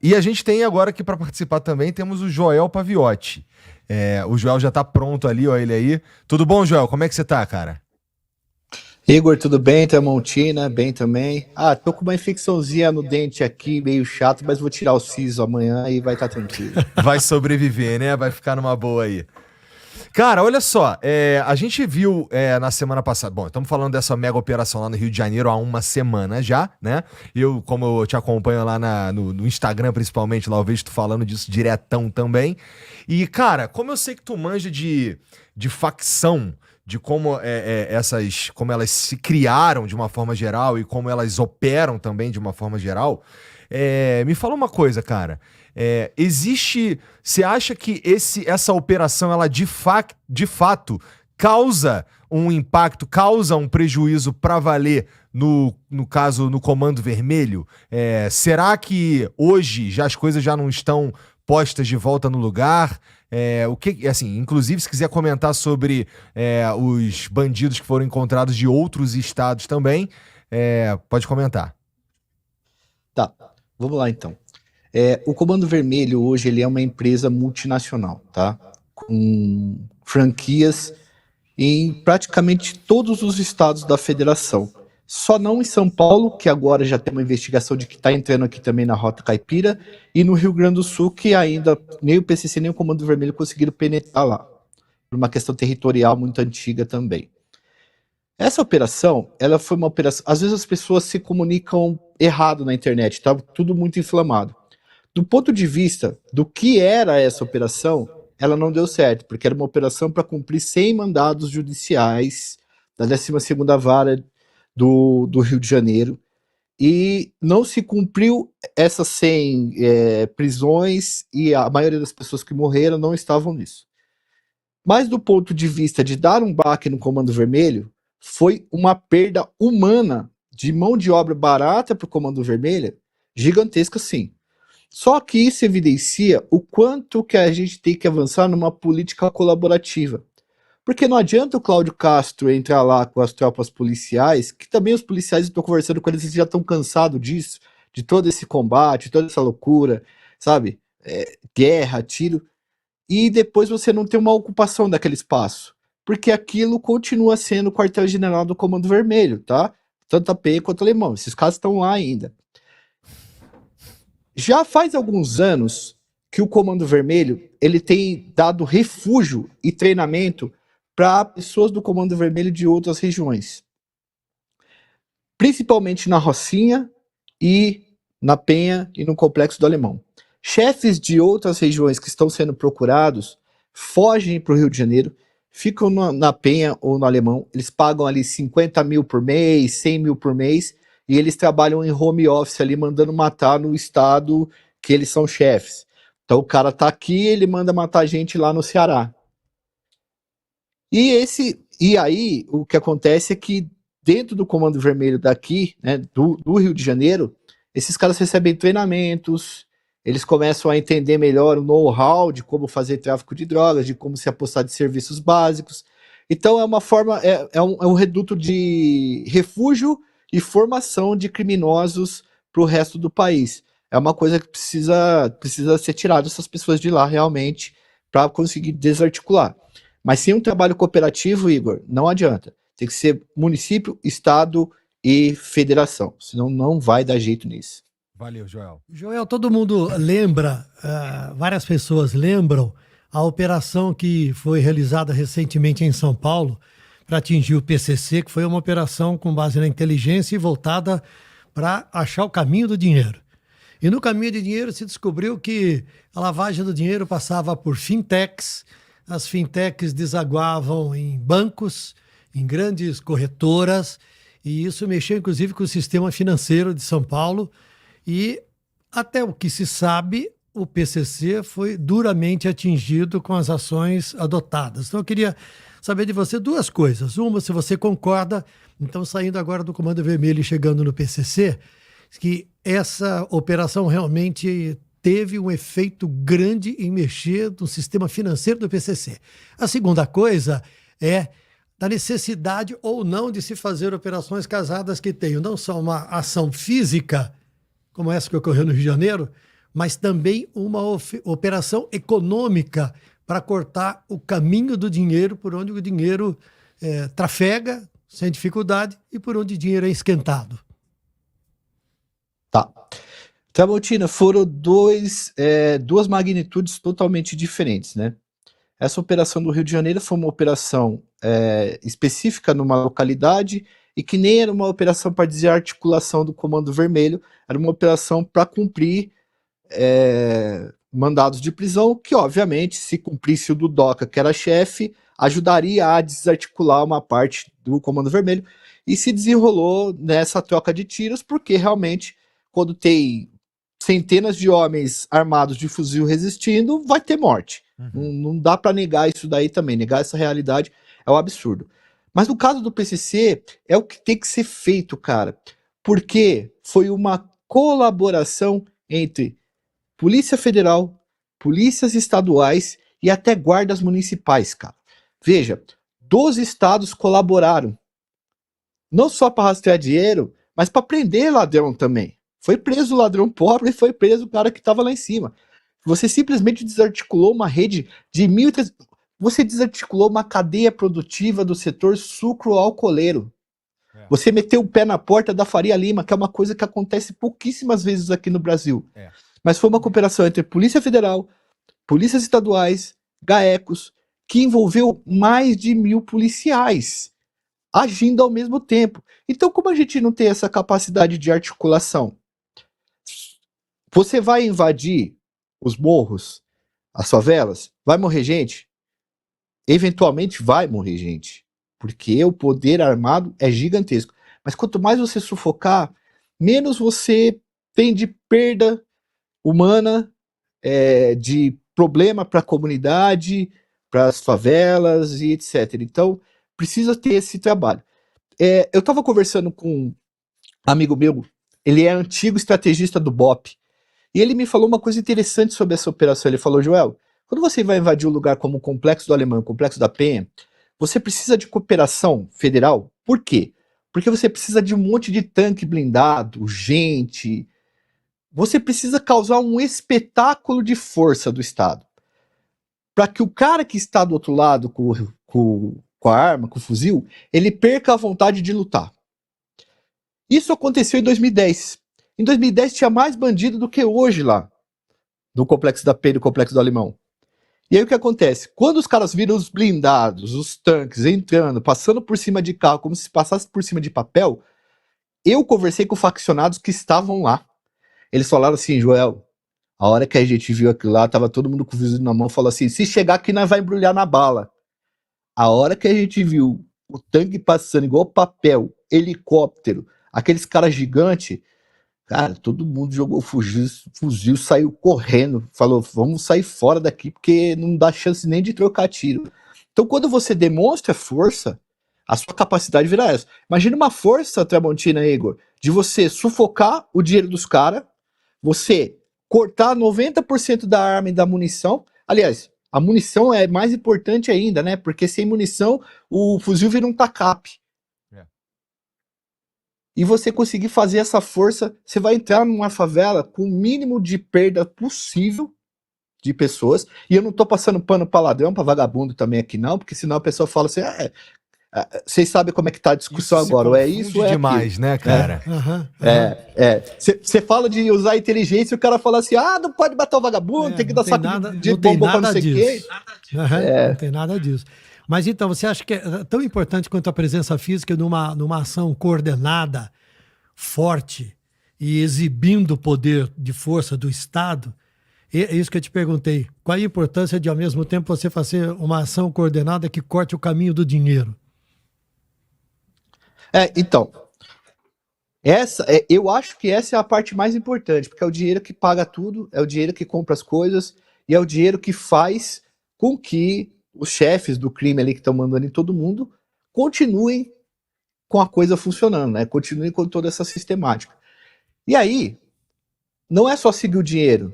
E a gente tem agora aqui para participar também, temos o Joel Paviotti. O Joel já tá pronto ali, ó, ele aí. Tudo bom, Joel? Como é que você tá, cara? Igor, tudo bem? Tramontina, bem também. Tô com uma infecçãozinha no dente aqui, meio chato, mas vou tirar o siso amanhã e vai estar tranquilo. Vai sobreviver, né? Vai ficar numa boa aí. Cara, olha só, a gente viu na semana passada. Bom, estamos falando dessa mega operação lá no Rio de Janeiro há uma semana já, né? Como eu te acompanho lá no Instagram, principalmente, lá eu vejo tu falando disso diretão também. E, cara, como eu sei que tu manja de facção, de como como elas se criaram de uma forma geral e como elas operam também de uma forma geral, me fala uma coisa, cara. Existe. Você acha que essa operação, ela de fato causa um impacto, causa um prejuízo para valer no caso, no Comando Vermelho? Será que hoje as coisas já não estão postas de volta no lugar? Assim, inclusive, se quiser comentar sobre os bandidos que foram encontrados de outros estados também, pode comentar. Tá, vamos lá então. O Comando Vermelho hoje ele é uma empresa multinacional, tá? Com franquias em praticamente todos os estados da federação. Só não em São Paulo, que agora já tem uma investigação de que está entrando aqui também na Rota Caipira, e no Rio Grande do Sul, que ainda nem o PCC nem o Comando Vermelho conseguiram penetrar lá, por uma questão territorial muito antiga também. Essa operação, ela foi uma operação. Às vezes as pessoas se comunicam errado na internet, tá tudo muito inflamado. Do ponto de vista do que era essa operação, ela não deu certo, porque era uma operação para cumprir 100 mandados judiciais da 12ª Vara do Rio de Janeiro, e não se cumpriu essas 100 prisões, e a maioria das pessoas que morreram não estavam nisso. Mas do ponto de vista de dar um baque no Comando Vermelho, foi uma perda humana de mão de obra barata para o Comando Vermelho, gigantesca sim. Só que isso evidencia o quanto que a gente tem que avançar numa política colaborativa. Porque não adianta o Cláudio Castro entrar lá com as tropas policiais, que também os policiais, estão conversando com eles, já estão cansados disso, de todo esse combate, toda essa loucura, sabe? Guerra, tiro, e depois você não tem uma ocupação daquele espaço. Porque aquilo continua sendo o quartel-general do Comando Vermelho, tá? Tanto a PE quanto o Alemão. Esses caras estão lá ainda. Já faz alguns anos que o Comando Vermelho ele tem dado refúgio e treinamento para pessoas do Comando Vermelho de outras regiões, principalmente na Rocinha e na Penha e no Complexo do Alemão. Chefes de outras regiões que estão sendo procurados fogem para o Rio de Janeiro, ficam na Penha ou no Alemão, eles pagam ali 50 mil por mês, 100 mil por mês, e eles trabalham em home office ali, mandando matar no estado que eles são chefes. Então o cara tá aqui, ele manda matar gente lá no Ceará. E aí o que acontece é que dentro do Comando Vermelho daqui, né, do Rio de Janeiro, esses caras recebem treinamentos, eles começam a entender melhor o know-how de como fazer tráfico de drogas, de como se apostar de serviços básicos. Então é uma forma, é um reduto de refúgio e formação de criminosos para o resto do país. É uma coisa que precisa ser tirada essas pessoas de lá realmente para conseguir desarticular. Mas sem um trabalho cooperativo, Igor, não adianta. Tem que ser município, estado e federação, senão não vai dar jeito nisso. Valeu, Joel. Joel, todo mundo lembra, várias pessoas lembram a operação que foi realizada recentemente em São Paulo para atingir o PCC, que foi uma operação com base na inteligência e voltada para achar o caminho do dinheiro. E no caminho do dinheiro se descobriu que a lavagem do dinheiro passava por fintechs, as fintechs desaguavam em bancos, em grandes corretoras, e isso mexeu inclusive com o sistema financeiro de São Paulo. E até o que se sabe, o PCC foi duramente atingido com as ações adotadas. Então eu queria saber de você duas coisas. Uma, se você concorda, então saindo agora do Comando Vermelho e chegando no PCC, que essa operação realmente teve um efeito grande em mexer no sistema financeiro do PCC. A segunda coisa é da necessidade ou não de se fazer operações casadas que tenham não só uma ação física, como essa que ocorreu no Rio de Janeiro, mas também uma operação econômica para cortar o caminho do dinheiro, por onde o dinheiro trafega sem dificuldade e por onde o dinheiro é esquentado. Tá. Tramontina, foram duas magnitudes totalmente diferentes, né? Essa operação do Rio de Janeiro foi uma operação específica numa localidade e que nem era uma operação para desarticulação do Comando Vermelho, era uma operação para cumprir mandados de prisão, que obviamente, se cumprisse o do DOCA, que era chefe, ajudaria a desarticular uma parte do Comando Vermelho, e se desenrolou nessa troca de tiros, porque realmente, quando tem centenas de homens armados de fuzil resistindo, vai ter morte. Não dá para negar isso daí também, negar essa realidade é um absurdo. Mas no caso do PCC, é o que tem que ser feito, cara, porque foi uma colaboração entre Polícia Federal, polícias estaduais e até guardas municipais, cara. Veja, 12 estados colaboraram, não só para rastrear dinheiro, mas para prender ladrão também. Foi preso o ladrão pobre e foi preso o cara que estava lá em cima. Você simplesmente desarticulou uma rede de 1.300... Você desarticulou uma cadeia produtiva do setor sucro-alcooleiro. Você meteu o pé na porta da Faria Lima, que é uma coisa que acontece pouquíssimas vezes aqui no Brasil. Mas foi uma cooperação entre Polícia Federal, polícias estaduais, GAECOS, que envolveu mais de 1.000 policiais agindo ao mesmo tempo. Então, como a gente não tem essa capacidade de articulação, você vai invadir os morros, as favelas, vai morrer gente? Eventualmente vai morrer gente, porque o poder armado é gigantesco. Mas quanto mais você sufocar, menos você tem de perda humana, de problema para a comunidade, para as favelas e etc. Então, precisa ter esse trabalho. Eu estava conversando com um amigo meu, ele é antigo estrategista do BOP, e ele me falou uma coisa interessante sobre essa operação. Ele falou: Joel, quando você vai invadir um lugar como o Complexo do Alemão, o Complexo da Penha, você precisa de cooperação federal. Por quê? Porque você precisa de um monte de tanque blindado, gente. Você precisa causar um espetáculo de força do Estado, para que o cara que está do outro lado com a arma, com o fuzil, ele perca a vontade de lutar. Isso aconteceu em 2010. Em 2010 tinha mais bandido do que hoje lá, no Complexo da Penha e no Complexo do Alemão. E aí o que acontece? Quando os caras viram os blindados, os tanques entrando, passando por cima de carro, como se passasse por cima de papel, eu conversei com faccionados que estavam lá. Eles falaram assim: Joel, a hora que a gente viu aquilo lá, tava todo mundo com o fuzil na mão, falou assim: se chegar aqui, nós vai embrulhar na bala. A hora que a gente viu o tanque passando igual papel, helicóptero, aqueles caras gigantes, cara, todo mundo jogou fuzil, saiu correndo, falou: vamos sair fora daqui, porque não dá chance nem de trocar tiro. Então, quando você demonstra força, a sua capacidade vira essa. Imagina uma força, Tramontina, Igor, de você sufocar o dinheiro dos caras, você cortar 90% da arma e da munição. Aliás, a munição é mais importante ainda, né? Porque sem munição, o fuzil vira um tacape. E você conseguir fazer essa força, você vai entrar numa favela com o mínimo de perda possível de pessoas. E eu não tô passando pano pra ladrão, pra vagabundo também aqui não, porque senão a pessoa fala assim: vocês sabem como é que tá a discussão isso agora, ou é isso ou é demais, aquilo, né, cara? Você fala de usar inteligência e o cara fala assim: não pode matar o vagabundo, tem que dar saco de bombom pra não sei quem. Não tem nada disso. Mas então, você acha que é tão importante quanto a presença física numa ação coordenada, forte e exibindo o poder de força do Estado? É isso que eu te perguntei. Qual a importância de, ao mesmo tempo, você fazer uma ação coordenada que corte o caminho do dinheiro? Então, eu acho que essa é a parte mais importante, porque é o dinheiro que paga tudo, é o dinheiro que compra as coisas, e é o dinheiro que faz com que os chefes do crime ali que estão mandando em todo mundo continuem com a coisa funcionando, né? Continuem com toda essa sistemática. E aí, não é só seguir o dinheiro.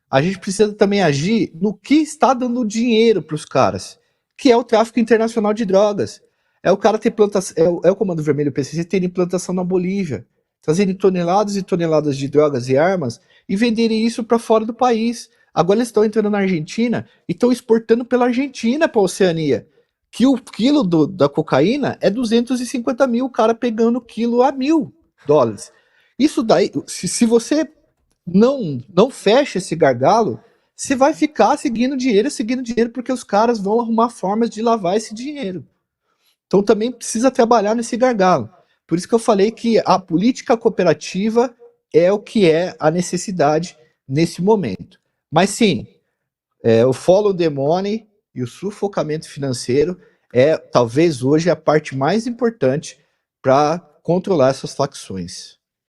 A gente precisa também agir no que está dando dinheiro para os caras, que é o tráfico internacional de drogas. É o cara ter plantação, é o Comando Vermelho, o PCC, ter implantação na Bolívia, trazendo toneladas e toneladas de drogas e armas e venderem isso para fora do país. Agora eles estão entrando na Argentina e estão exportando pela Argentina para a Oceania. Que o quilo da cocaína é 250 mil, o cara pegando o quilo a $1.000. Isso daí, se você não fecha esse gargalo, você vai ficar seguindo dinheiro, porque os caras vão arrumar formas de lavar esse dinheiro. Então também precisa trabalhar nesse gargalo. Por isso que eu falei que a política cooperativa é o que é a necessidade nesse momento. Mas sim, o follow the money e o sufocamento financeiro talvez hoje a parte mais importante para controlar essas facções.